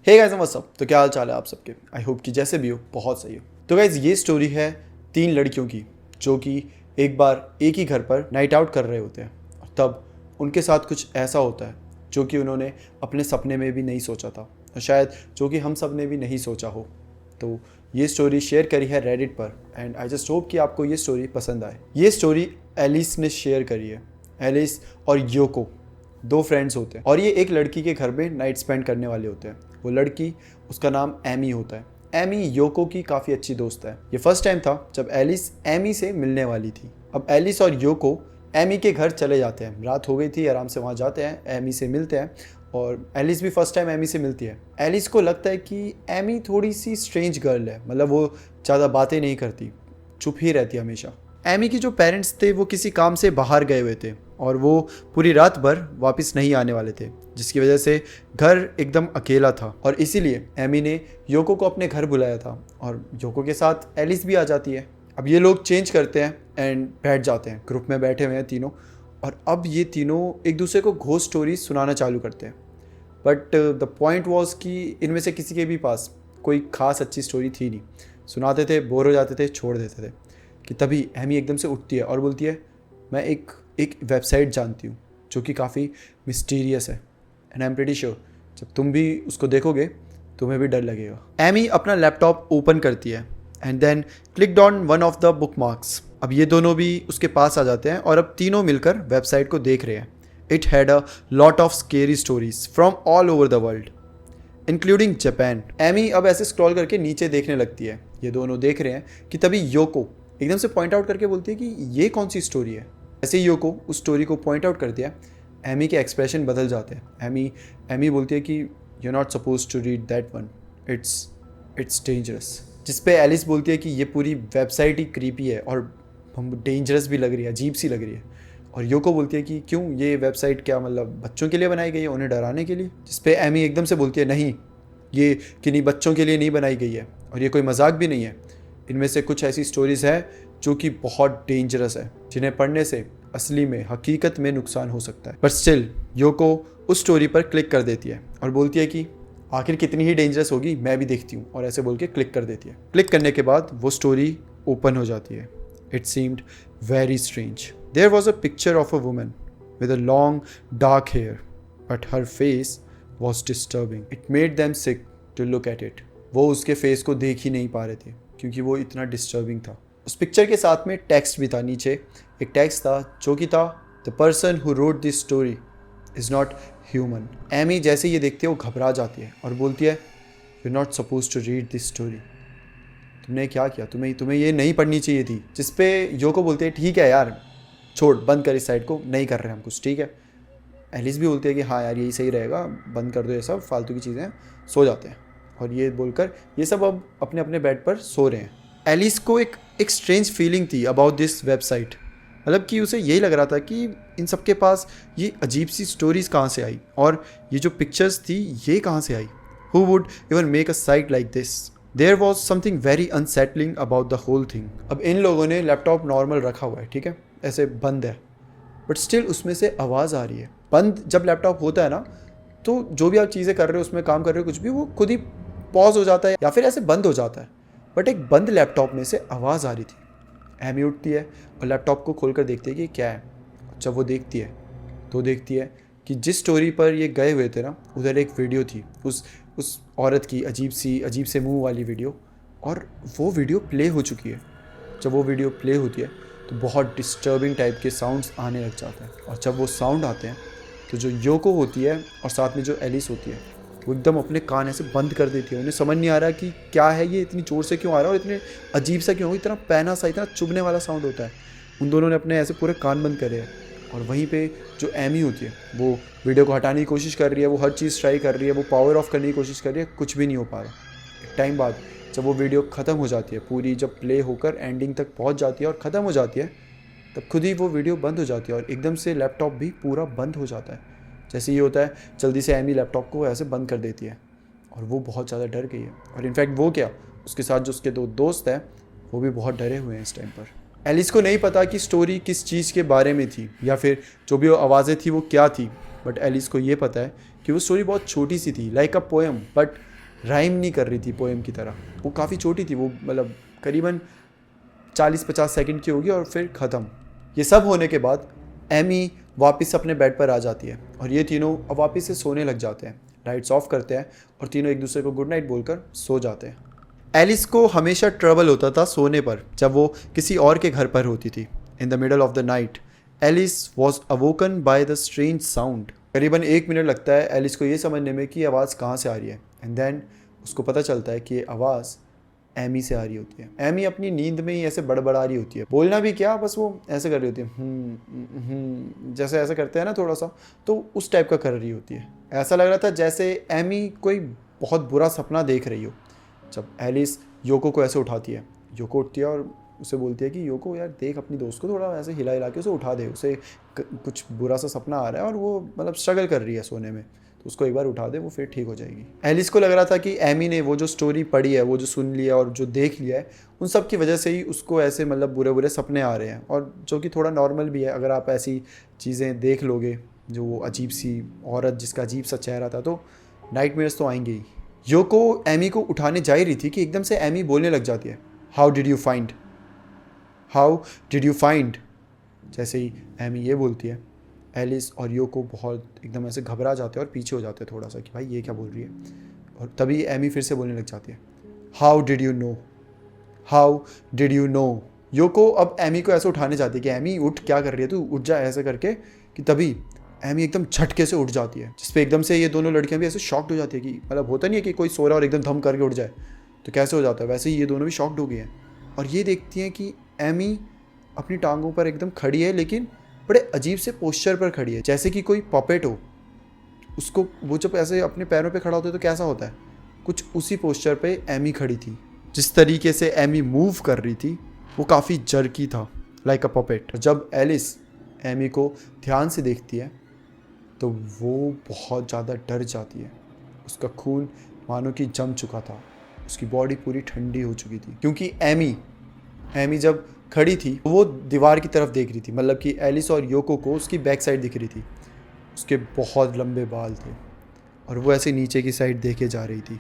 Hey guys what's up. तो क्या हाल चाल है आप सबके। आई होप कि जैसे भी हो बहुत सही हो। तो गाइस ये स्टोरी है 3 लड़कियों की जो कि एक बार एक ही घर पर नाइट आउट कर रहे होते हैं और तब उनके साथ कुछ ऐसा होता है जो कि उन्होंने अपने सपने में भी नहीं सोचा था और शायद जो कि हम सब ने भी नहीं सोचा हो। तो ये स्टोरी शेयर करी है रेडिट पर एंड आई जस्ट होप कि आपको ये स्टोरी पसंद आए। ये स्टोरी एलिस ने शेयर करी है। एलिस और योको 2 फ्रेंड्स होते हैं और ये एक लड़की के घर में नाइट स्पेंड करने वाले होते हैं। वो लड़की, उसका नाम एमी होता है। एमी योको की काफ़ी अच्छी दोस्त है। ये फर्स्ट टाइम था जब एलिस एमी से मिलने वाली थी। अब एलिस और योको एमी के घर चले जाते हैं। रात हो गई थी, आराम से वहाँ जाते हैं, एमी से मिलते हैं और एलिस भी फर्स्ट टाइम एमी से मिलती है। एलिस को लगता है कि एमी थोड़ी सी स्ट्रेंज गर्ल है, मतलब वो ज़्यादा बातें नहीं करती, चुप ही रहती है हमेशा। एमी के जो पेरेंट्स थे वो किसी काम से बाहर गए हुए थे और वो पूरी रात भर वापस नहीं आने वाले थे, जिसकी वजह से घर एकदम अकेला था और इसीलिए एमी ने योको को अपने घर बुलाया था और योको के साथ एलिस भी आ जाती है। अब ये लोग चेंज करते हैं एंड बैठ जाते हैं, ग्रुप में बैठे हुए हैं तीनों और अब ये तीनों एक दूसरे को घोस्ट स्टोरी सुनाना चालू करते हैं। बट द पॉइंट वॉज कि इनमें से किसी के भी पास कोई खास अच्छी स्टोरी थी नहीं। सुनाते थे, बोर हो जाते थे, छोड़ देते थे कि तभी एमी एकदम से उठती है और बोलती है, मैं एक वेबसाइट जानती हूँ जो कि काफ़ी मिस्टीरियस है and I am pretty sure जब तुम भी उसको देखोगे तुम्हें भी डर लगेगा। एमी अपना लैपटॉप ओपन करती है and then clicked on one of the bookmarks. अब ये दोनों भी उसके पास आ जाते हैं और अब तीनों मिलकर वेबसाइट को देख रहे हैं। It had a lot of scary stories from all over the world including Japan. Amy अब ऐसे स्क्रॉल करके नीचे देखने लगती है। ये दोनों देख रहे हैं कि तभी योको एकदम से पॉइंट आउट करके बोलती है कि ये कौन सी स्टोरी है। ऐसे ही योको उस स्टोरी को पॉइंट आउट कर दिया, एमी के एक्सप्रेशन बदल जाते हैं। एमी बोलती है कि you not suppose to read that one, it's dangerous. जिस पे एलिस बोलती है कि ये पूरी वेबसाइट ही क्रीपी है और डेंजरस भी लग रही है, अजीब सी लग रही है। और योको बोलती है कि क्यों, ये वेबसाइट क्या मतलब बच्चों के लिए बनाई गई है, उन्हें डराने के लिए। जिस पे एमी एकदम से बोलती है, नहीं, ये किन्हीं बच्चों के लिए नहीं बनाई गई है और ये कोई मजाक भी नहीं है। इनमें से कुछ ऐसी स्टोरीज़ हैं जो कि बहुत डेंजरस है, जिन्हें पढ़ने से असली में हकीकत में नुकसान हो सकता है। बट स्टिल योको उस स्टोरी पर क्लिक कर देती है और बोलती है कि आखिर कितनी ही डेंजरस होगी, मैं भी देखती हूँ, और ऐसे बोल के क्लिक कर देती है। क्लिक करने के बाद वो स्टोरी ओपन हो जाती है। It seemed very strange. There was a picture of a woman with a long dark hair but her face was disturbing. It made them sick to look at it. वो उसके face को देख ही नहीं पा रहे थे क्योंकि वो इतना डिस्टर्बिंग था। उस पिक्चर के साथ में टेक्स्ट भी था। नीचे एक टेक्स्ट था जो कि था, the person who wrote this story is not human. Amy जैसे ये देखती है वो घबरा जाती है और बोलती है, you not suppose to read this story. तुमने क्या किया, तुम्हें ये नहीं पढ़नी चाहिए थी। जिस पे योको बोलते हैं, ठीक है यार, छोड़, बंद कर इस साइड को, नहीं कर रहे हम कुछ, ठीक है। एलिस भी बोलती है कि हाँ यार यही सही रहेगा, बंद कर दो ये सब फालतू की चीज़ें, सो जाते हैं। और ये बोलकर ये सब अब अपने अपने बेड पर सो रहे हैं। एलिस को एक स्ट्रेंज फीलिंग थी अबाउट दिस वेबसाइट, मतलब कि उसे यही लग रहा था कि इन सब के पास ये अजीब सी स्टोरीज़ कहाँ से आई और ये जो पिक्चर्स थी ये कहाँ से आई। Who would even make a sight like this. There was something very unsettling about the whole thing. अब इन लोगों ने लैपटॉप नॉर्मल रखा हुआ है, ठीक है, ऐसे बंद है, बट स्टिल उसमें से आवाज़ आ रही है। बंद जब लैपटॉप होता है ना, तो जो भी आप चीज़ें कर रहे हो, उसमें काम कर रहे हो, कुछ भी, वो खुद ही पॉज हो जाता है या फिर ऐसे बंद हो जाता है। बट एक बंद लैपटॉप में से आवाज़ आ रही थी। एमी उठती है और लैपटॉप को खोल कर देखती है कि क्या है। जब वो देखती है तो देखती है कि जिस स्टोरी पर ये गए हुए थे ना, उधर एक वीडियो थी उस औरत की, अजीब से मुंह वाली वीडियो, और वो वीडियो प्ले हो चुकी है। जब वो वीडियो प्ले होती है तो बहुत डिस्टर्बिंग टाइप के साउंड्स आने लग जाते हैं और जब वो साउंड आते हैं तो जो योको होती है और साथ में जो एलिस होती है वो एकदम अपने कान ऐसे बंद कर देती है। उन्हें समझ नहीं आ रहा कि क्या है ये, इतनी जोर से क्यों आ रहा है और इतने अजीब सा क्यों, इतना पैना सा, इतना चुभने वाला साउंड होता है। उन दोनों ने अपने ऐसे पूरे कान बंद करे हैं और वहीं पे जो एमी होती है वो वीडियो को हटाने की कोशिश कर रही है, वो हर चीज़ ट्राई कर रही है, वो पावर ऑफ करने की कोशिश कर रही है, कुछ भी नहीं हो पा रहा। एक टाइम बाद जब वो वीडियो ख़त्म हो जाती है, पूरी जब प्ले होकर एंडिंग तक पहुँच जाती है और ख़त्म हो जाती है, तब खुद ही वो वीडियो बंद हो जाती है और एकदम से लैपटॉप भी पूरा बंद हो जाता है। जैसे ये होता है, जल्दी से एमी लैपटॉप को ऐसे बंद कर देती है और वो बहुत ज़्यादा डर गई है। और इनफैक्ट वो क्या, उसके साथ जो उसके 2 दोस्त हैं वो भी बहुत डरे हुए हैं इस टाइम पर। एलिस को नहीं पता कि स्टोरी किस चीज़ के बारे में थी या फिर जो भी वो आवाज़ें थी वो क्या थी, बट एलिस को ये पता है कि वो स्टोरी बहुत छोटी सी थी, like a poem, but rhyme नहीं कर रही थी पोएम की तरह। वो काफ़ी छोटी थी, वो मतलब करीबन 40-50 सेकंड की होगी और फिर ख़त्म। ये सब होने के बाद एमी वापस अपने बेड पर आ जाती है और ये तीनों अब वापस से सोने लग जाते हैं। लाइट्स ऑफ करते हैं और तीनों एक दूसरे को गुड नाइट बोलकर सो जाते हैं। एलिस को हमेशा ट्रबल होता था सोने पर जब वो किसी और के घर पर होती थी। In the middle of the night Alice was awoken by the strange sound. करीबन 1 मिनट लगता है एलिस को ये समझने में कि आवाज़ कहाँ से आ रही है। एंड देन उसको पता चलता है कि ये आवाज़ एमी से आ रही होती है। एमी अपनी नींद में ही ऐसे बड़बड़ा रही होती है, बोलना भी क्या, बस वो ऐसे कर रही होती है, जैसे ऐसे करते हैं ना थोड़ा सा, तो उस टाइप का कर रही होती है। ऐसा लग रहा था जैसे एमी कोई बहुत बुरा सपना देख रही हो। जब एलिस योको को ऐसे उठाती है, योको उठती है और उसे बोलती है कि योको यार देख अपनी दोस्त को थोड़ा ऐसे हिला हिला के उसे उठा दे, उसे कुछ बुरा सा सपना आ रहा है और वो मतलब स्ट्रगल कर रही है सोने में, तो उसको एक बार उठा दे, वो फिर ठीक हो जाएगी। एलिस को लग रहा था कि एमी ने वो जो स्टोरी पढ़ी है, वो जो सुन लिया और जो देख लिया है, उन सब की वजह से ही उसको ऐसे मतलब बुरे बुरे सपने आ रहे हैं, और जो कि थोड़ा नॉर्मल भी है। अगर आप ऐसी चीज़ें देख लोगे, जो वो अजीब सी औरत जिसका अजीब सा चेहरा था, तो नाइटमेयर्स तो आएंगे ही। योको एमी को उठाने जा ही रही थी कि एकदम से एमी बोलने लग जाती है, हाउ डिड यू फाइंड। जैसे ही एमी ये बोलती है, एलिस और योको बहुत एकदम ऐसे घबरा जाते हैं और पीछे हो जाते हैं थोड़ा सा कि भाई ये क्या बोल रही है। और तभी एमी फिर से बोलने लग जाती है, हाउ डिड यू नो। योको अब एमी को ऐसे उठाने जाती है कि एमी उठ, क्या कर रही है तू, उठ जा, ऐसे करके। कि तभी एमी एकदम झटके से उठ जाती है, जिसपे एकदम से ये दोनों लड़कियां भी ऐसे शॉक्ड हो जाती है कि मतलब होता नहीं है कि कोई सो रहा है और एकदम धम करके उठ जाए तो कैसे हो जाता है, वैसे ही ये दोनों भी शॉक्ड हो गए हैं। और ये देखती हैं कि एमी अपनी टांगों पर एकदम खड़ी है, लेकिन बड़े अजीब से पोस्चर पर खड़ी है, जैसे कि कोई पपेट हो। उसको वो जब ऐसे अपने पैरों पे खड़ा होता है तो कैसा होता है, कुछ उसी पोस्चर पे एमी खड़ी थी। जिस तरीके से एमी मूव कर रही थी वो काफ़ी जर्की था, लाइक अ पपेट। जब एलिस एमी को ध्यान से देखती है तो वो बहुत ज़्यादा डर जाती है। उसका खून मानो कि जम चुका था, उसकी बॉडी पूरी ठंडी हो चुकी थी, क्योंकि एमी जब खड़ी थी वो दीवार की तरफ देख रही थी, मतलब कि एलिस और योको को उसकी बैक साइड दिख रही थी। उसके बहुत लंबे बाल थे और वो ऐसे नीचे की साइड देखे जा रही थी,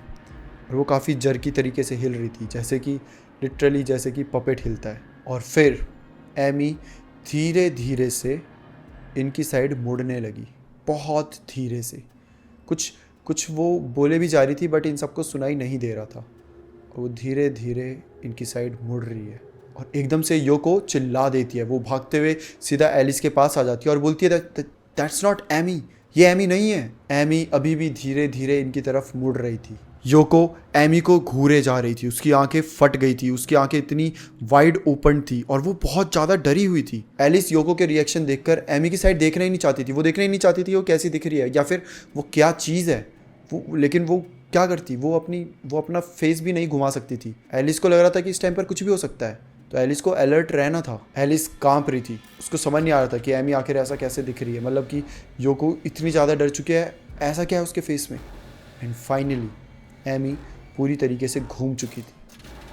और वो काफ़ी जर्की तरीके से हिल रही थी, जैसे कि लिटरली जैसे कि पपेट हिलता है। और फिर एमी धीरे धीरे से इनकी साइड मुड़ने लगी, बहुत धीरे से। कुछ वो बोले भी जा रही थी बट इन सबको सुनाई नहीं दे रहा था। और वो धीरे धीरे इनकी साइड मुड़ रही है और एकदम से योको चिल्ला देती है। वो भागते हुए सीधा एलिस के पास आ जाती है और बोलती है, दैट्स नॉट एमी, ये एमी नहीं है। एमी अभी भी धीरे धीरे इनकी तरफ मुड़ रही थी। योको एमी को घूरे जा रही थी, उसकी आंखें फट गई थी, उसकी आंखें इतनी वाइड ओपन थी और वो बहुत ज़्यादा डरी हुई थी। एलिस योको के रिएक्शन देखकर एमी की साइड देखना ही नहीं चाहती थी। वो देखना ही नहीं चाहती थी वो कैसी दिख रही है या फिर वो क्या चीज़ है वो, लेकिन वो क्या करती, वो अपना फेस भी नहीं घुमा सकती थी। एलिस को लग रहा था कि इस टाइम पर कुछ भी हो सकता है, तो एलिस को अलर्ट रहना था। एलिस कांप रही थी, उसको समझ नहीं आ रहा था कि एमी आखिर ऐसा कैसे दिख रही है, मतलब कि योको इतनी ज़्यादा डर चुकी है, ऐसा क्या है उसके फेस में। एंड फाइनली एमी पूरी तरीके से घूम चुकी थी।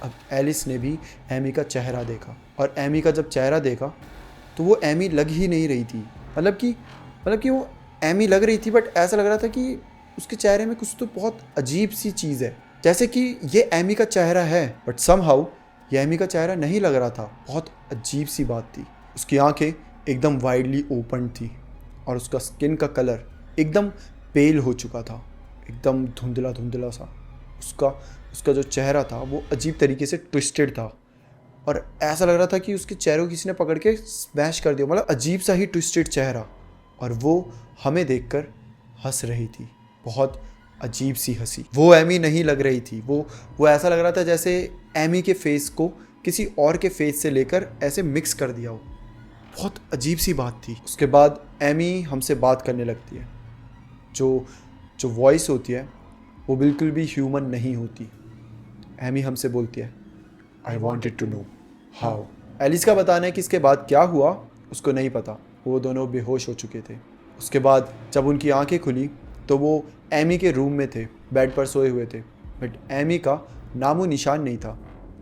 अब एलिस ने भी एमी का चेहरा देखा, और एमी का जब चेहरा देखा तो वो एमी लग ही नहीं रही थी। मतलब कि वो एमी लग रही थी बट ऐसा लग रहा था कि उसके चेहरे में कुछ तो बहुत अजीब सी चीज़ है, जैसे कि ये एमी का चेहरा है बट समहाउ ये एमी का चेहरा नहीं लग रहा था। बहुत अजीब सी बात थी। उसकी आंखें एकदम वाइडली ओपन थी और उसका स्किन का कलर एकदम पेल हो चुका था, एकदम धुंधला धुंधला सा। उसका जो चेहरा था वो अजीब तरीके से ट्विस्टेड था और ऐसा लग रहा था कि उसके चेहरे को किसी ने पकड़ के स्मैश कर दिया, मतलब अजीब सा ही ट्विस्टेड चेहरा। और वो हमें देखकर हंस रही थी, बहुत अजीब सी हंसी। वो एमी नहीं लग रही थी, वो ऐसा लग रहा था जैसे एमी के फेस को किसी और के फेस से लेकर ऐसे मिक्स कर दिया हो। बहुत अजीब सी बात थी। उसके बाद एमी हमसे बात करने लगती है। जो वॉइस होती है वो बिल्कुल भी ह्यूमन नहीं होती। एमी हमसे बोलती है, I wanted to know how. Alice का बताना है कि इसके बाद क्या हुआ उसको नहीं पता, वो दोनों बेहोश हो चुके थे। उसके बाद जब उनकी आंखें खुली तो वो एमी के रूम में थे, बेड पर सोए हुए थे, बट एमी का नामो निशान नहीं था।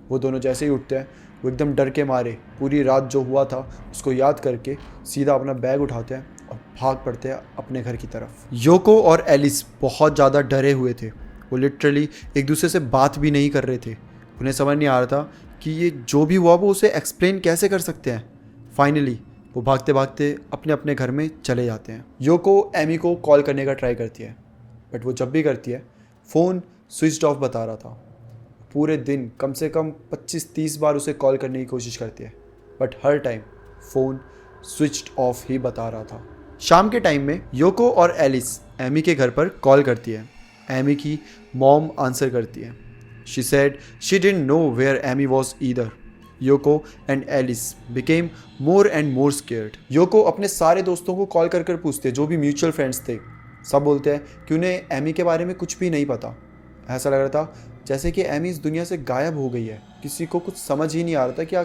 वो दोनों जैसे ही उठते हैं वो एकदम डर के मारे पूरी रात जो हुआ था उसको याद करके सीधा अपना बैग उठाते हैं और भाग पड़ते हैं अपने घर की तरफ। योको और एलिस बहुत ज़्यादा डरे हुए थे वो लिटरली एक दूसरे से बात भी नहीं कर रहे थे। उन्हें समझ नहीं आ रहा था कि ये जो भी हुआ वो उसे एक्सप्लेन कैसे कर सकते हैं। फाइनली वो भागते भागते अपने अपने घर में चले जाते हैं। योको एमी को कॉल करने का ट्राई करती है, बट वो जब भी करती है फ़ोन स्विच ऑफ बता रहा था। पूरे दिन कम से कम 25-30 बार उसे कॉल करने की कोशिश करती है, बट हर टाइम फ़ोन स्विच ऑफ ही बता रहा था। शाम के टाइम में योको और एलिस एमी के घर पर कॉल करती है। एमी की मॉम आंसर करती है। She said she didn't know where Amy was either. Yoko and Alice became more and more scared. Yoko अपने सारे दोस्तों को कॉल कर कर पूछते जो भी म्यूचुअल फ्रेंड्स थे। सब बोलते हैं कि उन्हें एमी के बारे में कुछ भी नहीं पता। ऐसा लग रहा था जैसे कि एमी इस दुनिया से गायब हो गई है। किसी को कुछ समझ ही नहीं आ रहा था कि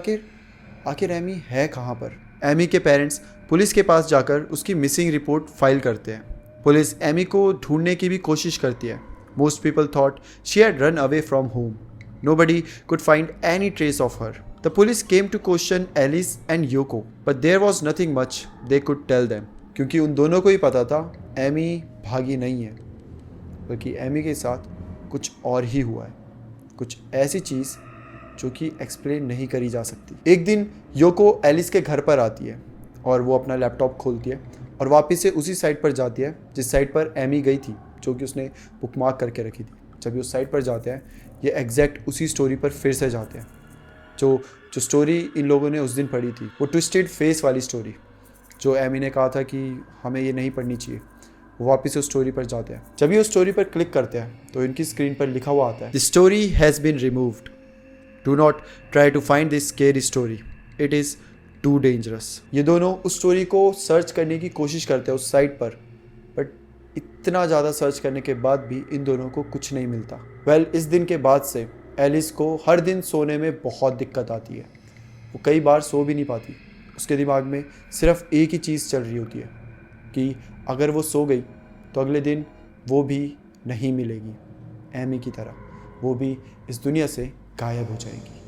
आखिर एमी है कहाँ पर। एमी के पेरेंट्स पुलिस के पास जाकर उसकी मिसिंग रिपोर्ट फाइल करते हैं। पुलिस एमी को ढूंढने की भी कोशिश करती है। Most people thought she had run away from home. Nobody could find any trace of her. The police came to question Alice and Yoko, but there was nothing much they could tell them. क्योंकि उन दोनों को ही पता था Amy भागी नहीं है, बल्कि एमी के साथ कुछ और ही हुआ है, कुछ ऐसी चीज़ जो कि एक्सप्लेन नहीं करी जा सकती। एक दिन योको एलिस के घर पर आती है और वो अपना लैपटॉप खोलती है और वापस से उसी साइट पर जाती है जिस साइट पर एमी गई थी, जो कि उसने बुकमार्क करके रखी थी। जब ये उस साइट पर जाते हैं ये एग्जैक्ट उसी स्टोरी पर फिर से जाते हैं जो स्टोरी इन लोगों ने उस दिन पढ़ी थी, वो ट्विस्टेड फेस वाली स्टोरी जो एमी ने कहा था कि हमें ये नहीं पढ़नी चाहिए। वो वापस उस स्टोरी पर जाते हैं। जब ये उस स्टोरी पर क्लिक करते हैं तो इनकी स्क्रीन पर लिखा हुआ आता है, the story has been removed, do not try to find this scary story, it is too dangerous. ये दोनों उस स्टोरी को सर्च करने की कोशिश करते हैं उस साइट पर, बट इतना ज़्यादा सर्च करने के बाद भी इन दोनों को कुछ नहीं मिलता। इस दिन के बाद से एलिस को हर दिन सोने में बहुत दिक्कत आती है। वो कई बार सो भी नहीं पाती। उसके दिमाग में सिर्फ एक ही चीज़ चल रही होती है कि अगर वो सो गई तो अगले दिन वो भी नहीं मिलेगी। एमी की तरह वो भी इस दुनिया से गायब हो जाएगी।